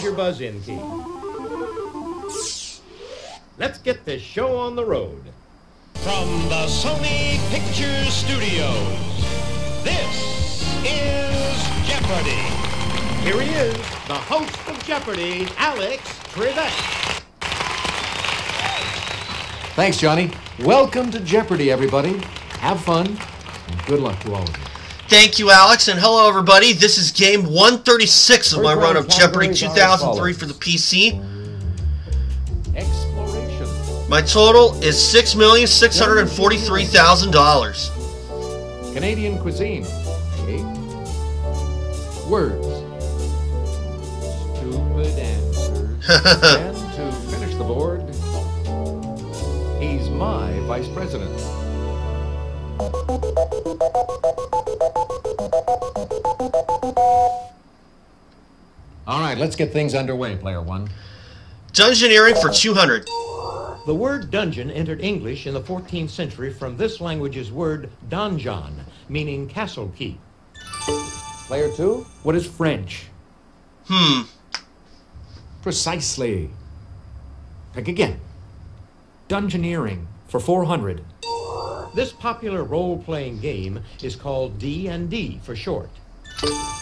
your buzz-in key. Let's get this show on the road. From the Sony Pictures Studios, this is Jeopardy! Here he is, the host of Jeopardy, Alex Trebek. Thanks, Johnny. Welcome to Jeopardy, everybody. Have fun, and good luck to all of you. Thank you, Alex, and hello, everybody. This is game 136 of my run of Jeopardy 2003 for the PC. Exploration. My total is $6,643,000. Canadian cuisine. Okay. Words. Stupid answers. And to finish the board, he's my vice president. All right, let's get things underway, player one. Dungeoneering for 200. The word dungeon entered English in the 14th century from this language's word donjon, meaning castle keep. Player two, what is French? Precisely. Pick again. Dungeoneering for 400. This popular role-playing game is called D&D for short.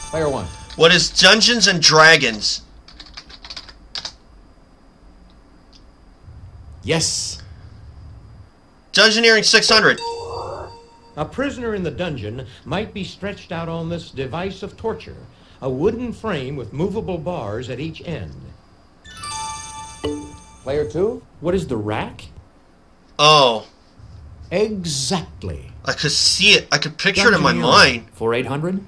Player one. What is Dungeons and Dragons? Yes. Dungeoneering 600. A prisoner in the dungeon might be stretched out on this device of torture, a wooden frame with movable bars at each end. Player two, what is the rack? Oh, Exactly. I could see it. I could picture it in my mind. For 800.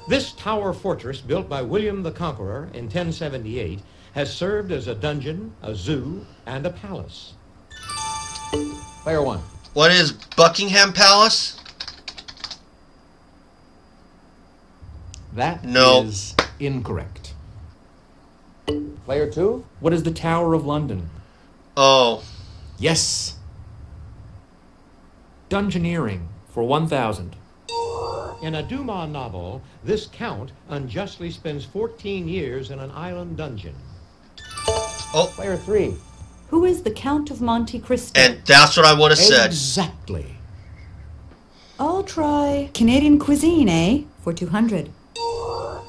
This tower fortress, built by William the Conqueror in 1078, has served as a dungeon, a zoo, and a palace. Player one. What is Buckingham Palace? That No. is incorrect. Player two. What is the Tower of London? Oh, Yes. Dungeoneering for 1,000. In a Dumas novel, this count unjustly spends 14 years in an island dungeon. Player three. Who is the Count of Monte Cristo? and that's what I would have said. Exactly. I'll try Canadian cuisine, eh? For 200.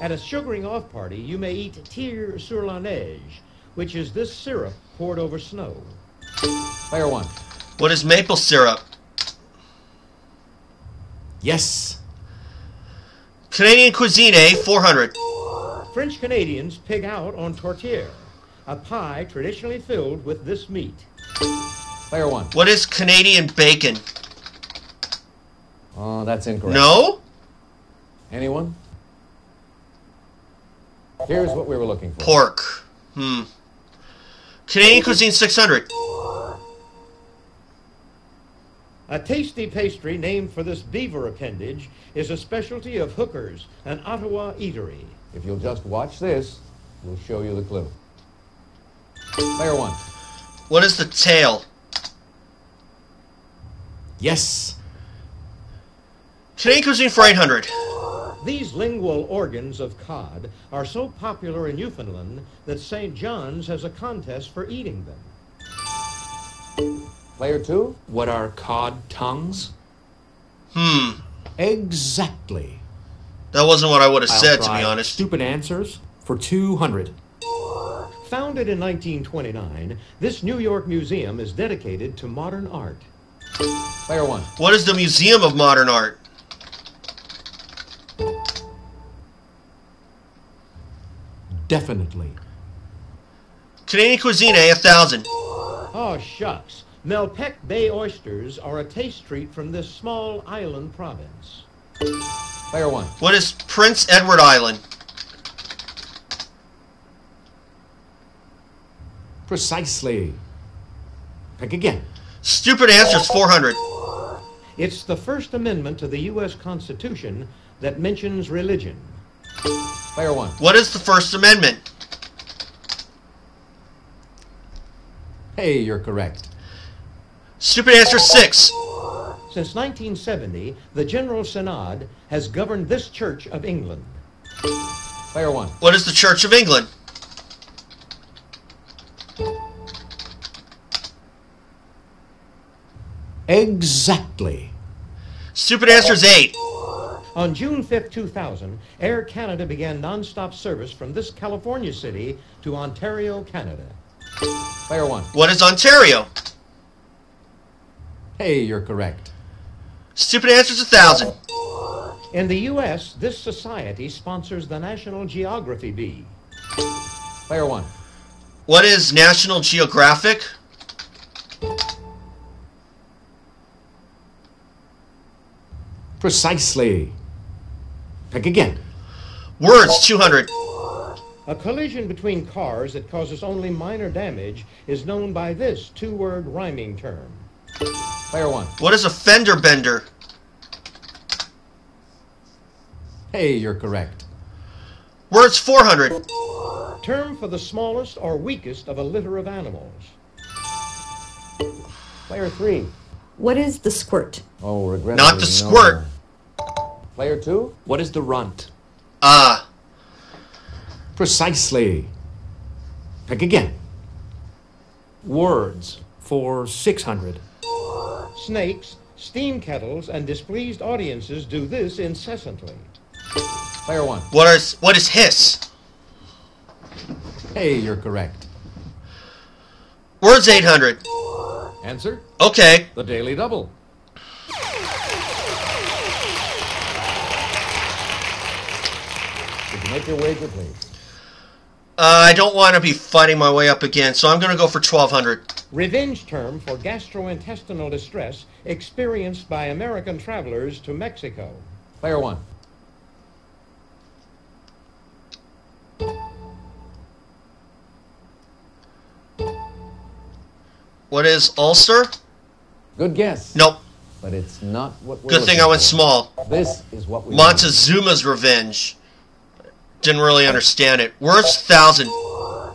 At a sugaring off party, you may eat tir sur la neige, which is this syrup poured over snow. Player one. What is maple syrup? Yes. Canadian cuisine, 400. French Canadians pig out on tourtière, a pie traditionally filled with this meat. Player one. What is Canadian bacon? Oh, that's incorrect. No? Anyone? Here's what we were looking for. Pork. Canadian cuisine, 600. A tasty pastry named for this beaver appendage is a specialty of Hooker's, an Ottawa eatery. If you'll just watch this, we'll show you the clue. Player one. What is the tail? Yes. Canadian cuisine for 800. These lingual organs of cod are so popular in Newfoundland that St. John's has a contest for eating them. Player two. What are cod tongues? Exactly. That wasn't what I would have I'll said, to try be honest. Stupid answers for 200. Founded in 1929, this New York museum is dedicated to modern art. Player one. What is the Museum of Modern Art? Definitely. Canadian cuisine, 1,000. Oh, shucks. Melpec Bay oysters are a taste treat from this small island province. Player one. What is Prince Edward Island? Precisely. Pick again. Stupid answers, 400. It's the First Amendment to the U.S. Constitution that mentions religion. Player one. What is the First Amendment? Hey, you're correct. Stupid answer, 6. Since 1970, the General Synod has governed this Church of England. Player one. What is the Church of England? Exactly. Stupid answer is 8. On June 5th, 2000, Air Canada began non-stop service from this California city to Ontario, Canada. Player 1. What is Ontario? Hey, you're correct. Stupid answer is 1,000. In the U.S., this society sponsors the National Geography Bee. Player 1. What is National Geographic? Precisely. Pick again. Words, 200. A collision between cars that causes only minor damage is known by this two-word rhyming term. Player 1. What is a fender bender? Hey, you're correct. Words, 400. Term for the smallest or weakest of a litter of animals. Player 3. What is the squirt? Oh, regrettably, Not the squirt. Player 2. What is the runt? Precisely. Pick again. Words for 600. Snakes, steam kettles, and displeased audiences do this incessantly. Player 1. What is hiss? Hey, you're correct. Words, 800. Answer? Okay. The Daily Double. Did you make your wager, please? I don't want to be fighting my way up again, so I'm going to go for 1,200. Revenge term for gastrointestinal distress experienced by American travelers to Mexico. Player 1. What is ulcer? Good guess. Nope. But it's not what we're Good thing looking I went for. small. This is what we Montezuma's Revenge. Didn't really understand it. Words, 1,000.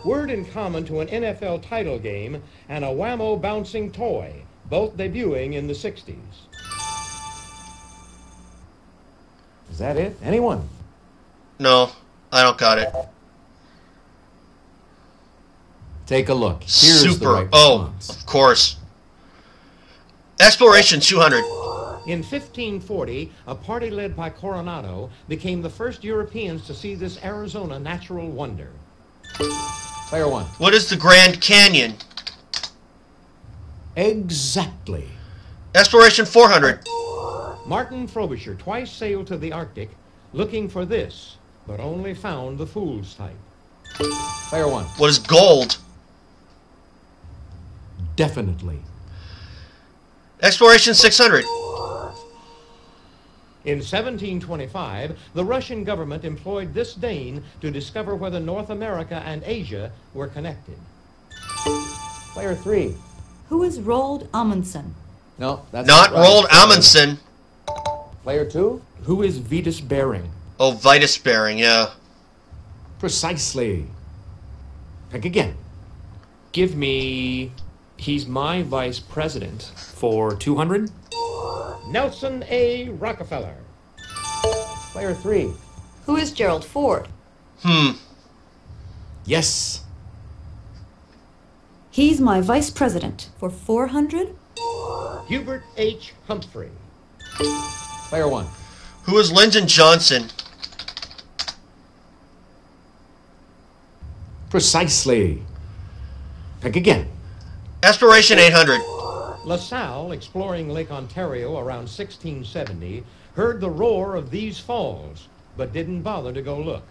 Word in common to an NFL title game and a whammo bouncing toy, both debuting in the 60s. Is that it? Anyone? No, I don't got it. Take a look. Here's Super. the right Oh, response. of course. Exploration, 200. In 1540, a party led by Coronado became the first Europeans to see this Arizona natural wonder. Player 1. What is the Grand Canyon? Exactly. Exploration, 400. Martin Frobisher twice sailed to the Arctic looking for this, but only found the fool's type. Player 1. What is gold? Definitely. Exploration, 600. In 1725, the Russian government employed this Dane to discover whether North America and Asia were connected. Player 3. Who is Roald Amundsen? No, that's Not right. Roald Amundsen. Player 2. Who is Vetus Bering? Oh, Vitus Bering, yeah. Precisely. Pick again. Give me... He's my vice president for 200. Nelson A. Rockefeller. Player 3. Who is Gerald Ford? Yes. He's my vice president for 400. Hubert H. Humphrey. Player 1. Who is Lyndon Johnson? Precisely. Pick again. Exploration, 800. La Salle, exploring Lake Ontario around 1670, heard the roar of these falls, but didn't bother to go look.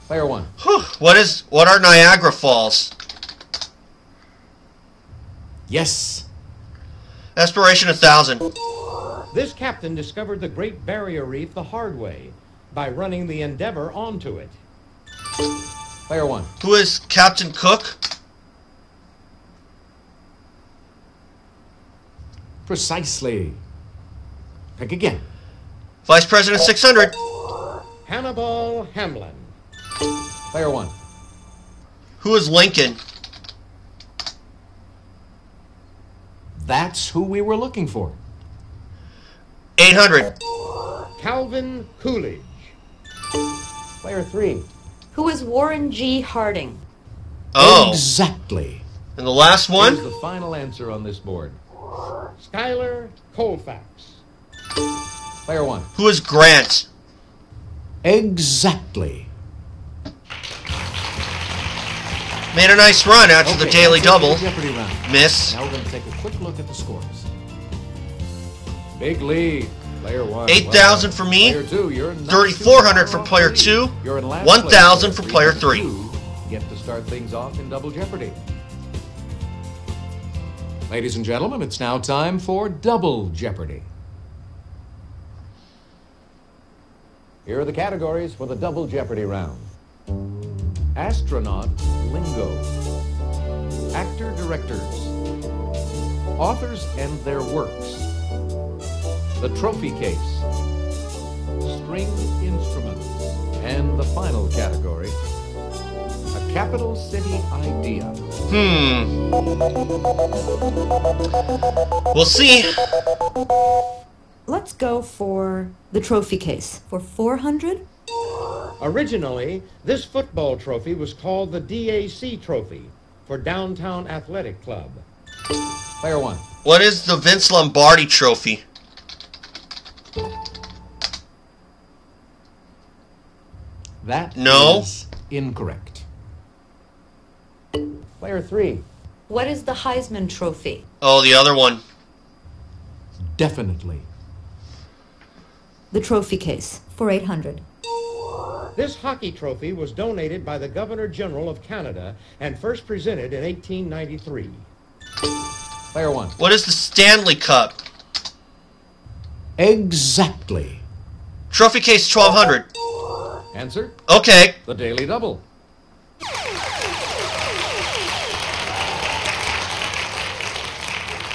Player 1. Whew. What are Niagara Falls? Yes. Exploration, 1,000. This captain discovered the Great Barrier Reef the hard way by running the Endeavour onto it. Player 1. Who is Captain Cook? Precisely. Pick again. Vice President, 600. Hannibal Hamlin. Player 1. Who is Lincoln? That's who we were looking for. 800. Calvin Coolidge. Player 3. Who is Warren G. Harding? Oh. Exactly. And the last one? Here's the final answer on this board. Skylar Colfax. Player 1. Who is Grant? Exactly. Made a nice run after the daily that's it for double. the Jeopardy round. Miss. Now we're going to take a quick look at the scores. Big lead. Player 1. 8,000 for me. Player 2, you're not 3,400 too for far player off the 2. lead. You're in last 1,000 place. for player 3. You get to start things off in Double Jeopardy. Ladies and gentlemen, it's now time for Double Jeopardy. Here are the categories for the Double Jeopardy round. Astronaut lingo. Actor-directors. Authors and their works. The trophy case. Stringed instruments. And the final category, a capital city idea. We'll see. Let's go for the trophy case for 400. Originally, this football trophy was called the DAC Trophy for Downtown Athletic Club. Player 1. What is the Vince Lombardi Trophy? That No. is incorrect. Player 3. What is the Heisman Trophy? Oh, the other one. Definitely. The trophy case for 800. This hockey trophy was donated by the Governor General of Canada and first presented in 1893. Player 1. What is the Stanley Cup? Exactly. Trophy case 1,200. Answer, Okay. the Daily Double.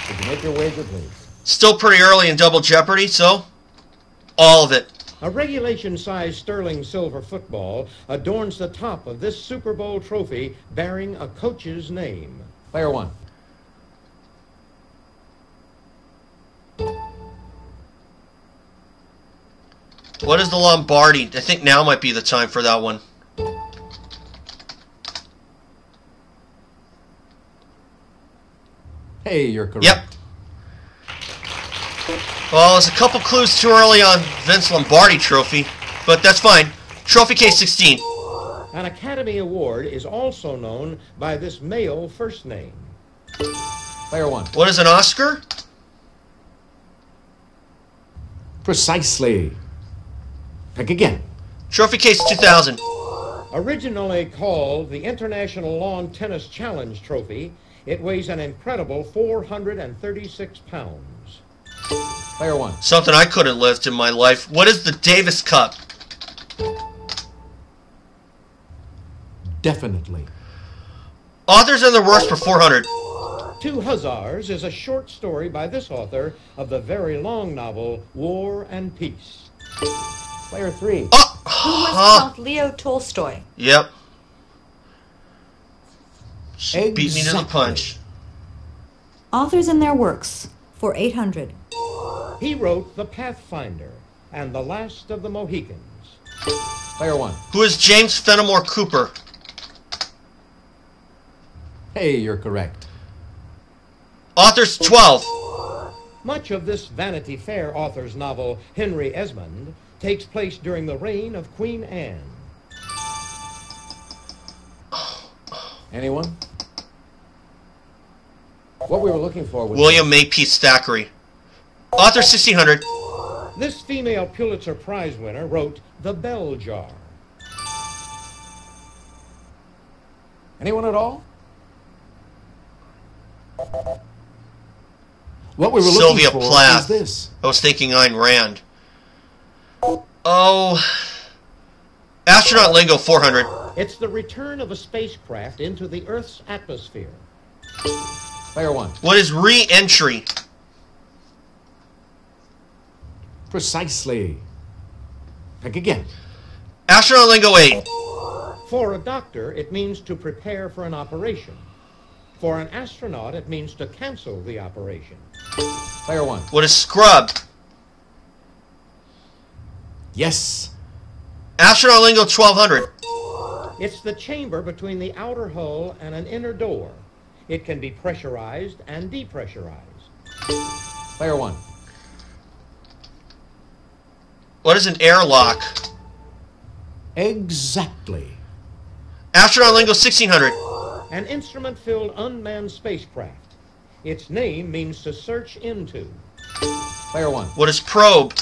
Would you make your wager, please? Still pretty early in Double Jeopardy, so all of it. A regulation-sized sterling silver football adorns the top of this Super Bowl trophy bearing a coach's name. Player 1. What is the Lombardi? I think now might be the time for that one. Hey, you're correct. Yep. Well, it's a couple clues too early on Vince Lombardi Trophy, but that's fine. Trophy case 16. An Academy Award is also known by this male first name. Player 1. What is an Oscar? Precisely. Pick again. Trophy case 2000. Originally called the International Lawn Tennis Challenge Trophy, it weighs an incredible 436 pounds. Player 1. Something I couldn't lift in my life. What is the Davis Cup? Definitely. Authors and their works for 400. Two Hussars is a short story by this author of the very long novel War and Peace. Player 3. Who was Count Leo Tolstoy? Yep. She beat me to the Exactly. punch. Authors and their works for 800. He wrote The Pathfinder and The Last of the Mohicans. Player 1. Who is James Fenimore Cooper? Hey, you're correct. Authors 12. Much of this Vanity Fair author's novel, Henry Esmond, takes place during the reign of Queen Anne. Anyone? What we were looking for was William Makepeace Thackeray. Author 1600. This female Pulitzer Prize winner wrote The Bell Jar. Anyone at all? What we were Sylvia looking for Plath. is this. I was thinking Ayn Rand. Oh. Astronaut lingo 400. It's the return of a spacecraft into the Earth's atmosphere. Player 1. What is re-entry? Precisely. Pick again. Astronaut lingo 8. For a doctor, it means to prepare for an operation. For an astronaut, it means to cancel the operation. Player 1. What is scrub? Yes. Astronaut lingo 1200. It's the chamber between the outer hull and an inner door. It can be pressurized and depressurized. Player 1. What is an airlock? Exactly. Astronaut lingo 1600. An instrument-filled unmanned spacecraft. Its name means to search into. Player 1. What is probe?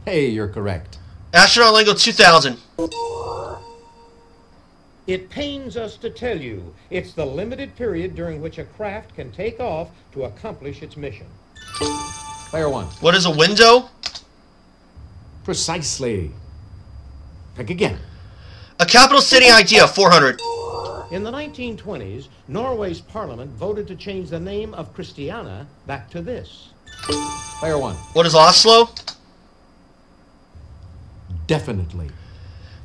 Hey, you're correct. Astronaut lingo 2000. It pains us to tell you it's the limited period during which a craft can take off to accomplish its mission. Player 1. What is a window? Precisely. Pick again. A capital city idea 400. In the 1920s, Norway's parliament voted to change the name of Christiania back to this. Player 1. What is Oslo? Definitely.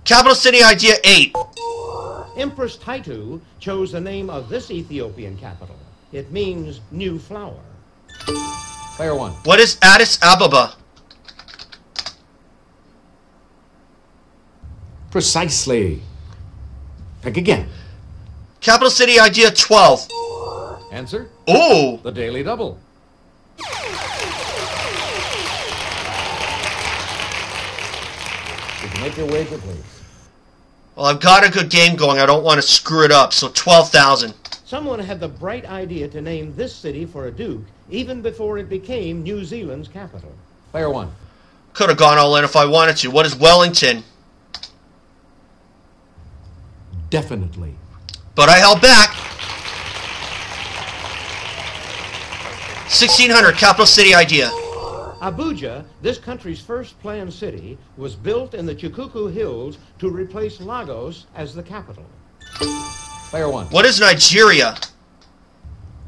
Capital city idea 8. Empress Taitu chose the name of this Ethiopian capital. It means new flower. Player 1. What is Addis Ababa? Precisely. Pick again. Capital city idea 12. Answer? Ooh. The Daily Double. You can make your wager, please. Well, I've got a good game going. I don't want to screw it up. So 12,000. Someone had the bright idea to name this city for a duke even before it became New Zealand's capital. Player 1. Could have gone all in if I wanted to. What is Wellington? Definitely. But I held back. 1600, capital city idea. Abuja, this country's first planned city, was built in the Chukuku Hills to replace Lagos as the capital. Player 1. What is Nigeria?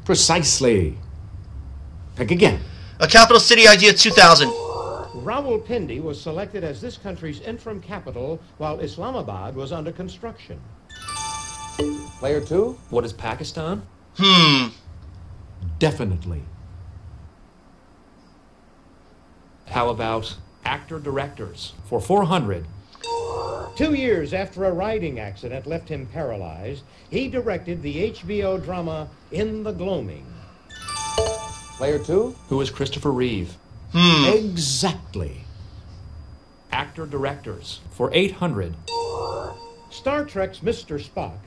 Precisely. Pick again. A capital city idea 2000. Rawalpindi was selected as this country's interim capital while Islamabad was under construction. Player 2. What is Pakistan? Definitely. How about actor-directors for 400? 2 years after a riding accident left him paralyzed, he directed the HBO drama In the Gloaming. Player 2. Who is Christopher Reeve? Exactly. Actor-directors for 800. Star Trek's Mr. Spock.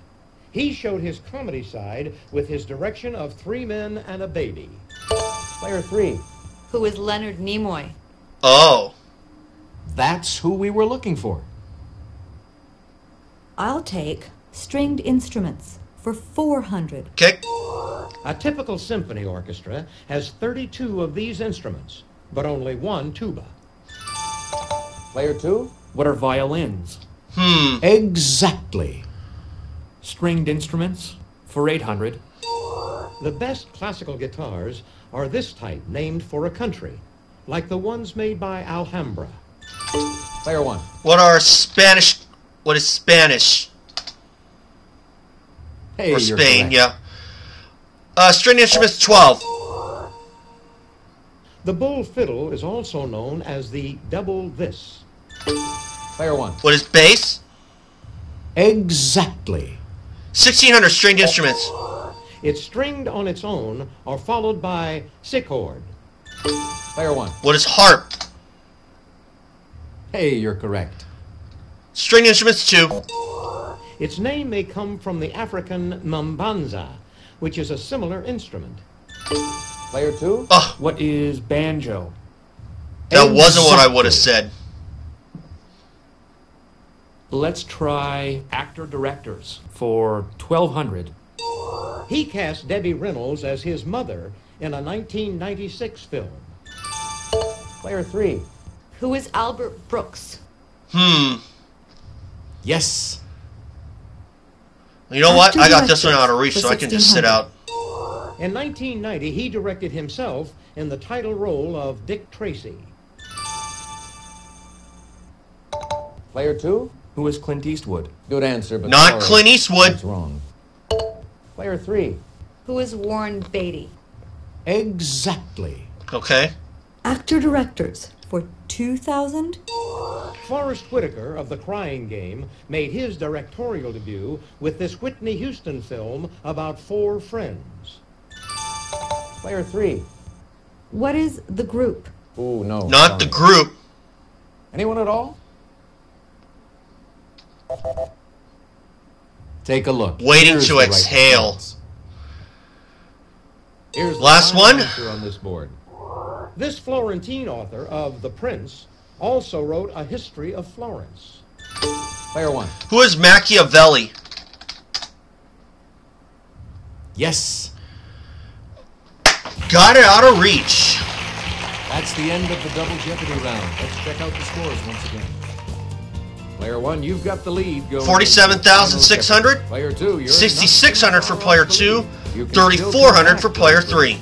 He showed his comedy side with his direction of Three Men and a Baby. Player 3. Who is Leonard Nimoy? Oh. That's who we were looking for. I'll take stringed instruments for 400. Okay. A typical symphony orchestra has 32 of these instruments, but only one tuba. Player 2. What are violins? Exactly. Stringed instruments for 800. The best classical guitars are this type named for a country, like the ones made by Alhambra. Player 1. What are Spanish? What is Spanish? Hey, Or you're Spain, correct. yeah. String instruments 12. The bull fiddle is also known as the double this. Player 1. What is bass? Exactly. 1600 stringed instruments. It's stringed on its own or followed by sichord. Player 1. What is harp? Hey, you're correct. Stringed instruments 2. Its name may come from the African mambanza, which is a similar instrument. Player 2. Oh, What is banjo? that wasn't what I would have Exactly. said. Let's try actor-directors for 1200. He cast Debbie Reynolds as his mother in a 1996 film. Player 3. Who is Albert Brooks? Yes. You know what? I got this one Actor-directors out of reach, for so I can just sit 1600. out. In 1990, he directed himself in the title role of Dick Tracy. Player 2. Who is Clint Eastwood? Good answer, but Not sorry. Clint Eastwood. That's wrong. Player 3. Who is Warren Beatty? Exactly. Okay. Actor-directors for 2,000? Forrest Whitaker of The Crying Game made his directorial debut with this Whitney Houston film about four friends. Player 3. What is the group? Ooh, no. Not the group. Anyone at all? Take a look. Waiting Here's to the right exhale. response. Here's the Last final one? answer on this board. This Florentine author of The Prince also wrote A History of Florence. Player 1. Who is Machiavelli? Yes. Got it out of reach. That's the end of the double Jeopardy round. Let's check out the scores once again. Player 1, you've got the lead. 47,600. Player 2, you're 6,600 for player 2. You can still 3,400 for come back, player player 3.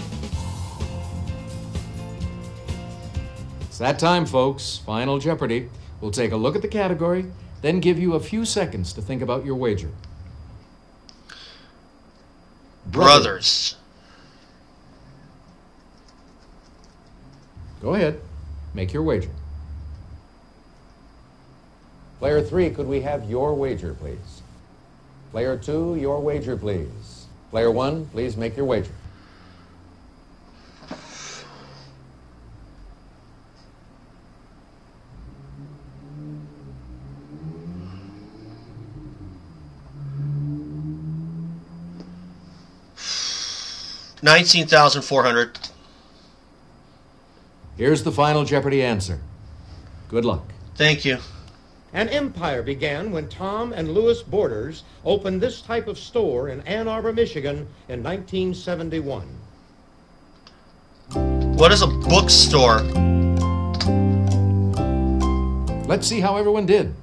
It's that time, folks. Final Jeopardy. We'll take a look at the category, then give you a few seconds to think about your wager. Brothers. Go ahead. Make your wager. Player 3, could we have your wager, please? Player 2, your wager, please. Player 1, please make your wager. $19,400. Here's the final Jeopardy answer. Good luck. Thank you. An empire began when Tom and Louis Borders opened this type of store in Ann Arbor, Michigan in 1971. What is a bookstore? Let's see how everyone did.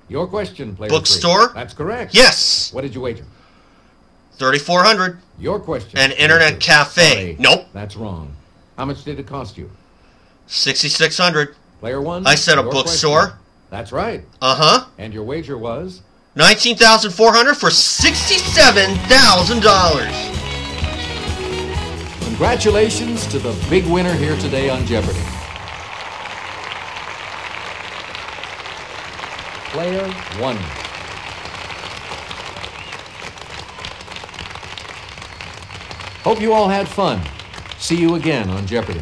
Your question, Player 3. Bookstore? That's correct. Yes. What did you wager? 3,400. Your question. An Player internet 3. cafe. Sorry, Nope. That's wrong. How much did it cost you? 6,600. Player 1. I said a your bookstore. question. That's right. Uh-huh. And your wager was? 19,400 for $67,000. Congratulations to the big winner here today on Jeopardy. Player 1. Hope you all had fun. See you again on Jeopardy.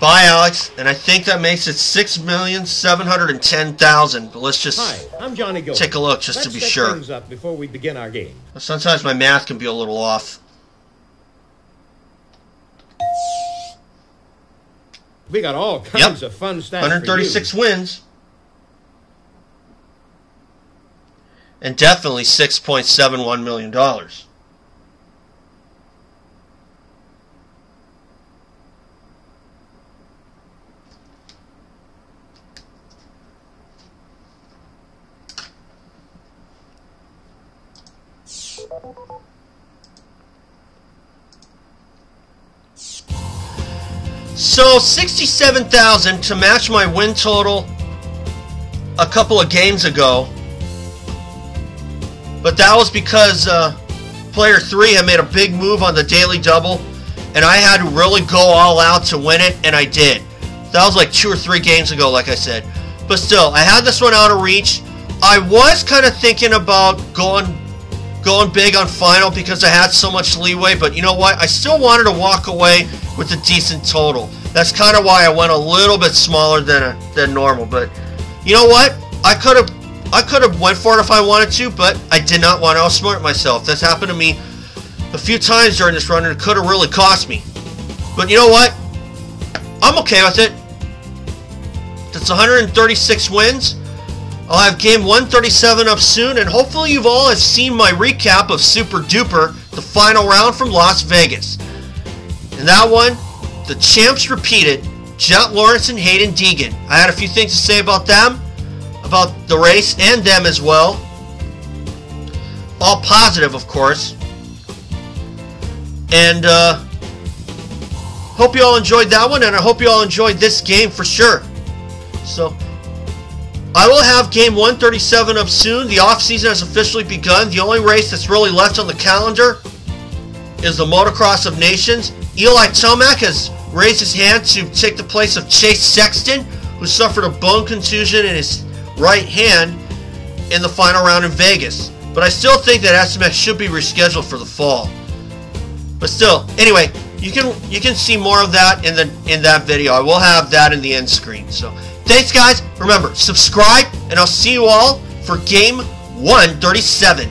Bye, Alex. And I think that makes it 6,710,000. But let's just Hi, I'm Johnny Gold. take a look just to Let's be set sure. things up before we begin our game. Sometimes my math can be a little off. We got all kinds of fun stats 136 for you. wins. And definitely $6.71 million. So 67,000 to match my win total a couple of games ago. But that was because player 3 had made a big move on the daily double, and I had to really go all out to win it, and I did. That was like 2 or 3 games ago, like I said. But still, I had this one out of reach. I was kind of thinking about going big on final because I had so much leeway, but you know what? I still wanted to walk away with a decent total. That's kind of why I went a little bit smaller than normal. But you know what? I could have went for it if I wanted to, but I did not want to outsmart myself. That's happened to me a few times during this run, and it could have really cost me. But you know what? I'm okay with it. That's 136 wins. I'll have game 137 up soon, and hopefully you've all have seen my recap of Super Duper, the final round from Las Vegas. In that one, the champs repeated, Jet Lawrence and Hayden Deegan. I had a few things to say about them, about the race, and them as well. All positive, of course. And hope you all enjoyed that one, and I hope you all enjoyed this game for sure. So I will have game 137 up soon. The off-season has officially begun. The only race that's really left on the calendar is the Motocross of Nations. Eli Tomac has raised his hand to take the place of Chase Sexton, who suffered a bone contusion in his right hand in the final round in Vegas. But I still think that SMX should be rescheduled for the fall. But still, anyway, you can see more of that in that video. I will have that in the end screen. So thanks, guys. Remember, subscribe, and I'll see you all for game 137.